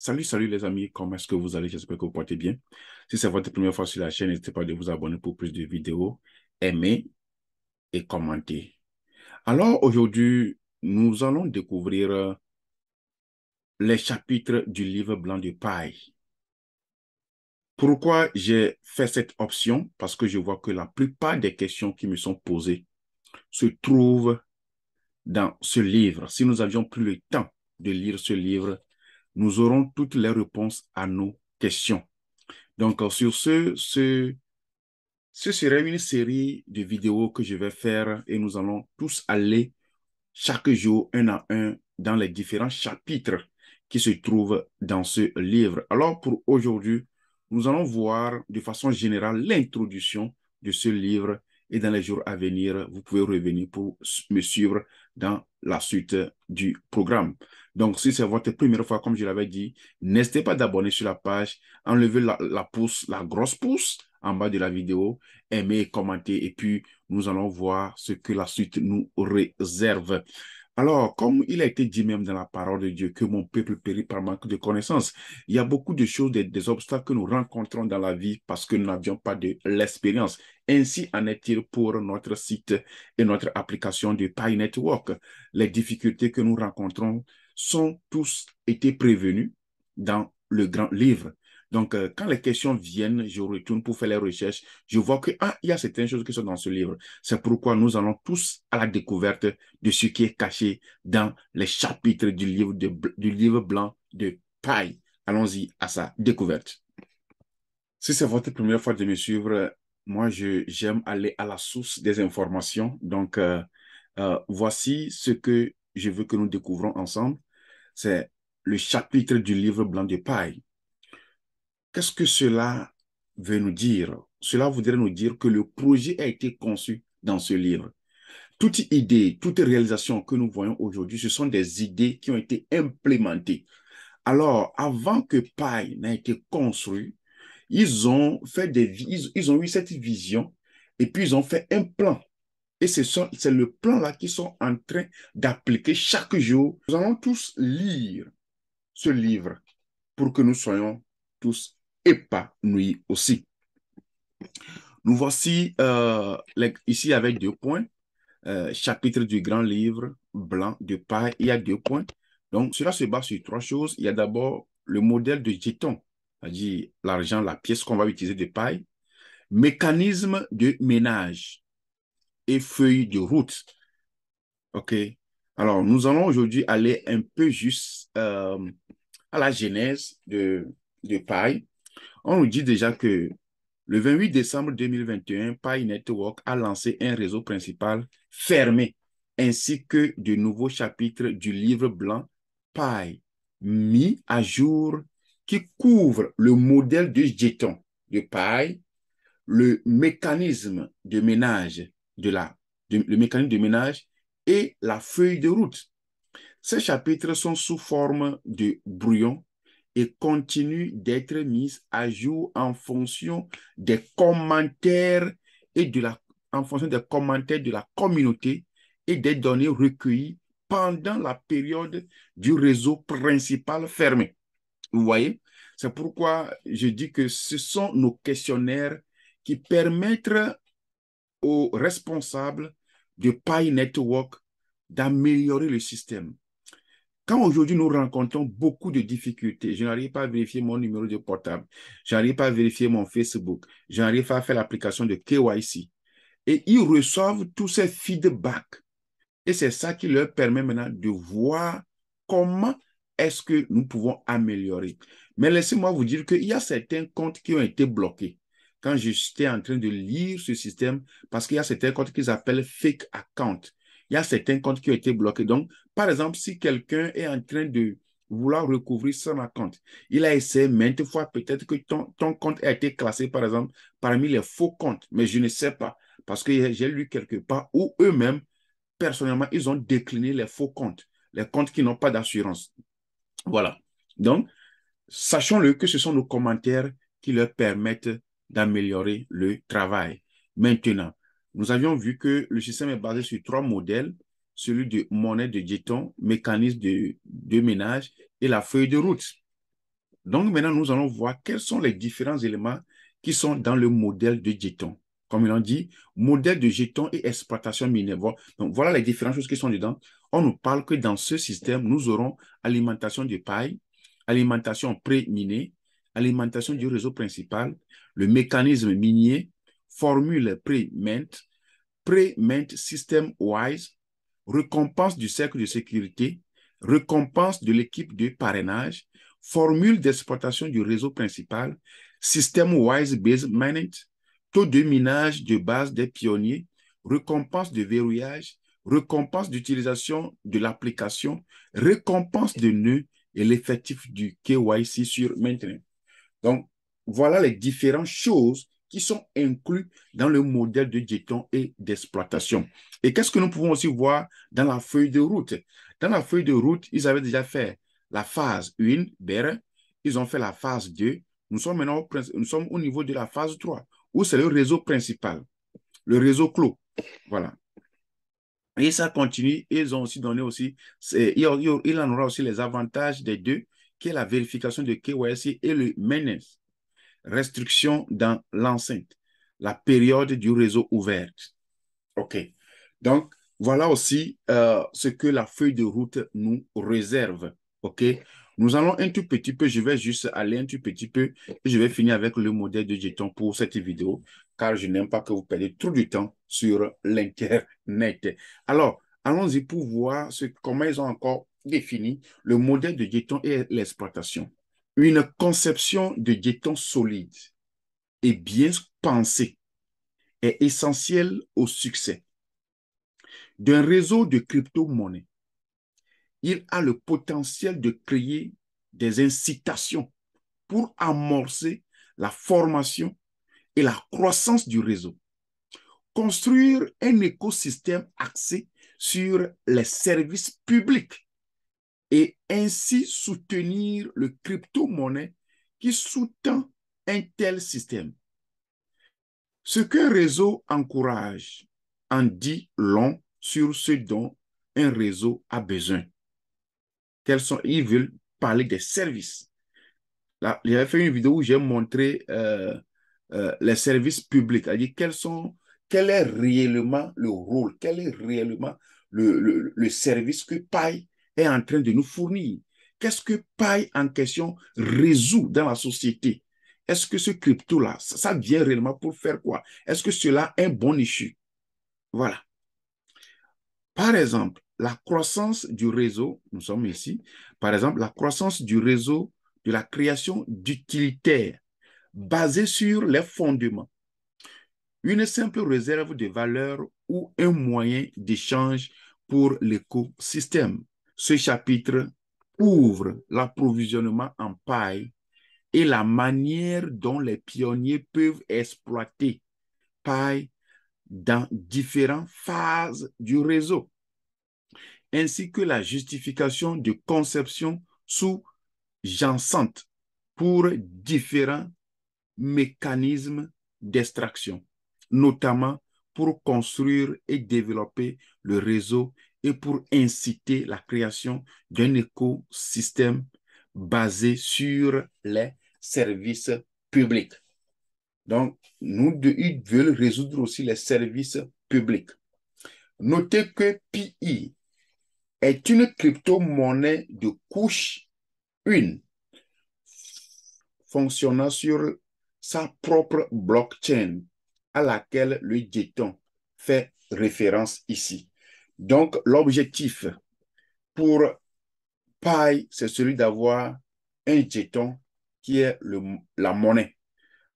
Salut les amis, comment est-ce que vous allez? J'espère que vous portez bien. Si c'est votre première fois sur la chaîne, n'hésitez pas à vous abonner pour plus de vidéos, aimer et commenter. Alors aujourd'hui, nous allons découvrir les chapitres du livre blanc de paille. Pourquoi j'ai fait cette option? Parce que je vois que la plupart des questions qui me sont posées se trouvent dans ce livre. Si nous avions pris le temps de lire ce livre, nous aurons toutes les réponses à nos questions. Donc, sur ce serait une série de vidéos que je vais faire et nous allons tous aller chaque jour, un à un, dans les différents chapitres qui se trouvent dans ce livre. Alors, pour aujourd'hui, nous allons voir de façon générale l'introduction de ce livre et dans les jours à venir, vous pouvez revenir pour me suivre dans la suite du programme. Donc, si c'est votre première fois, comme je l'avais dit, n'hésitez pas d'abonner sur la page, enlevez la pouce, la grosse pouce en bas de la vidéo, aimer, commenter et puis nous allons voir ce que la suite nous réserve. Alors, comme il a été dit même dans la parole de Dieu que mon peuple périt par manque de connaissances, il y a beaucoup de choses, des obstacles que nous rencontrons dans la vie parce que nous n'avions pas de l'expérience. Ainsi en est-il pour notre site et notre application de Pi Network. Les difficultés que nous rencontrons sont tous été prévenues dans le grand livre. Donc, quand les questions viennent, je retourne pour faire les recherches. Je vois que, il y a certaines choses qui sont dans ce livre. C'est pourquoi nous allons tous à la découverte de ce qui est caché dans les chapitres du livre blanc de paille. Allons-y à sa découverte. Si c'est votre première fois de me suivre, moi, j'aime aller à la source des informations. Donc, voici ce que je veux que nous découvrons ensemble. C'est le chapitre du livre blanc de paille. Qu'est-ce que cela veut nous dire? Cela voudrait nous dire que le projet a été conçu dans ce livre. Toute idée, toute réalisation que nous voyons aujourd'hui, ce sont des idées qui ont été implémentées. Alors, avant que Pi n'ait été construit, ils ont fait ils ont eu cette vision et puis ils ont fait un plan. Et c'est le plan-là qu'ils sont en train d'appliquer chaque jour. Nous allons tous lire ce livre pour que nous soyons tous épanouis aussi. Nous voici ici avec 2 points. Chapitre du grand livre blanc de paille, il y a 2 points. Donc, cela se base sur 3 choses. Il y a d'abord le modèle de jeton, c'est-à-dire l'argent, la pièce qu'on va utiliser de paille, mécanisme de ménage et feuille de route. OK. Alors, nous allons aujourd'hui aller un peu juste à la genèse de paille. On nous dit déjà que le 28 décembre 2021, Pi Network a lancé un réseau principal fermé, ainsi que de nouveaux chapitres du livre blanc Pi, mis à jour, qui couvre le modèle de jeton de Pi, le mécanisme de ménage le mécanisme de ménage et la feuille de route. Ces chapitres sont sous forme de brouillon et continuent d'être mis à jour en fonction des commentaires en fonction des commentaires de la communauté et des données recueillies pendant la période du réseau principal fermé. Vous voyez? C'est pourquoi je dis que ce sont nos questionnaires qui permettent aux responsables de Pi Network d'améliorer le système. Quand aujourd'hui nous rencontrons beaucoup de difficultés, je n'arrive pas à vérifier mon numéro de portable, je n'arrive pas à vérifier mon Facebook, je n'arrive pas à faire l'application de KYC. Et ils reçoivent tous ces feedbacks. Et c'est ça qui leur permet maintenant de voir comment est-ce que nous pouvons améliorer. Mais laissez-moi vous dire qu'il y a certains comptes qui ont été bloqués. Quand j'étais en train de lire ce système, parce qu'il y a certains comptes qu'ils appellent fake account. Il y a certains comptes qui ont été bloqués. Donc, par exemple, si quelqu'un est en train de vouloir recouvrir son compte, il a essayé maintes fois, peut-être que ton compte a été classé, par exemple, parmi les faux comptes, mais je ne sais pas, parce que j'ai lu quelque part où eux-mêmes personnellement, ils ont décliné les faux comptes, les comptes qui n'ont pas d'assurance. Voilà. Donc, sachons-le que ce sont nos commentaires qui leur permettent d'améliorer le travail. Maintenant, nous avions vu que le système est basé sur 3 modèles, celui de monnaie de jeton, mécanisme de ménage et la feuille de route. Donc maintenant, nous allons voir quels sont les différents éléments qui sont dans le modèle de jeton. Comme il en dit, modèle de jeton et exploitation minière. Donc voilà les différentes choses qui sont dedans. On nous parle que dans ce système, nous aurons alimentation de paille, alimentation pré-minée, alimentation du réseau principal, le mécanisme minier, formule pré-mint system wise, récompense du cercle de sécurité, récompense de l'équipe de parrainage, formule d'exploitation du réseau principal, système wise base management, taux de minage de base des pionniers, récompense de verrouillage, récompense d'utilisation de l'application, récompense de nœuds et l'effectif du KYC sur maintenance. Donc, voilà les différentes choses qui sont incluses dans le modèle de jeton et d'exploitation. Et qu'est-ce que nous pouvons aussi voir dans la feuille de route? Dans la feuille de route, ils avaient déjà fait la phase 1, BER, ils ont fait la phase 2. Nous sommes maintenant au niveau de la phase 3, où c'est le réseau principal, le réseau clos. Voilà. Et ça continue, ils ont aussi donné aussi, il en aura aussi les avantages des deux, qui est la vérification de KYC et le maintenance. Restriction dans l'enceinte, la période du réseau ouvert. OK. Donc, voilà aussi ce que la feuille de route nous réserve. OK. Nous allons un tout petit peu, je vais juste aller un tout petit peu et je vais finir avec le modèle de jeton pour cette vidéo, car je n'aime pas que vous perdiez trop du temps sur l'Internet. Alors, allons-y pour voir comment ils ont encore défini le modèle de jeton et l'exploitation. Une conception de jeton solide et bien pensée est essentielle au succès d'un réseau de crypto-monnaies. Il a le potentiel de créer des incitations pour amorcer la formation et la croissance du réseau. Construire un écosystème axé sur les services publics et ainsi soutenir le crypto-monnaie qui sous-tend un tel système. Ce qu'un réseau encourage en dit long sur ce dont un réseau a besoin. Ils veulent parler des services. Là, j'avais fait une vidéo où j'ai montré les services publics, c'est-à-dire quel est réellement le rôle, quel est réellement le service que Pi est en train de nous fournir. Qu'est-ce que Pi en question résout dans la société? Est-ce que ce crypto-là, ça vient réellement pour faire quoi? Est-ce que cela est un bon issue? Voilà. Par exemple, la croissance du réseau, nous sommes ici, par exemple, la croissance du réseau de la création d'utilitaires basés sur les fondements, une simple réserve de valeur ou un moyen d'échange pour l'écosystème. Ce chapitre ouvre l'approvisionnement en paille et la manière dont les pionniers peuvent exploiter paille dans différentes phases du réseau, ainsi que la justification de conception sous-jacente pour différents mécanismes d'extraction, notamment pour construire et développer le réseau et pour inciter la création d'un écosystème basé sur les services publics. Donc, ils veulent résoudre aussi les services publics. Notez que PI est une crypto-monnaie de couche 1 fonctionnant sur sa propre blockchain à laquelle le jeton fait référence ici. Donc, l'objectif pour Pi, c'est celui d'avoir un jeton qui est la monnaie.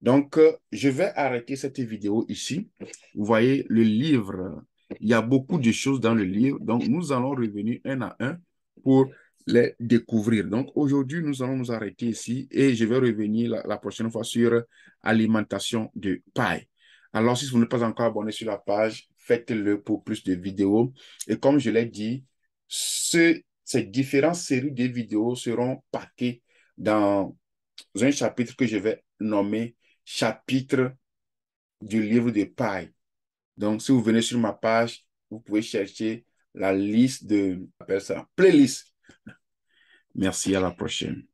Donc, je vais arrêter cette vidéo ici. Vous voyez, le livre, il y a beaucoup de choses dans le livre. Donc, nous allons revenir un à un pour les découvrir. Donc, aujourd'hui, nous allons nous arrêter ici et je vais revenir la prochaine fois sur alimentation de paille. Alors, si vous n'êtes pas encore abonné sur la page, faites-le pour plus de vidéos. Et comme je l'ai dit, ces différentes séries de vidéos seront packées dans un chapitre que je vais nommer chapitre du livre de paille. Donc, si vous venez sur ma page, vous pouvez chercher la liste de, appelle ça, playlist. Merci, à la prochaine.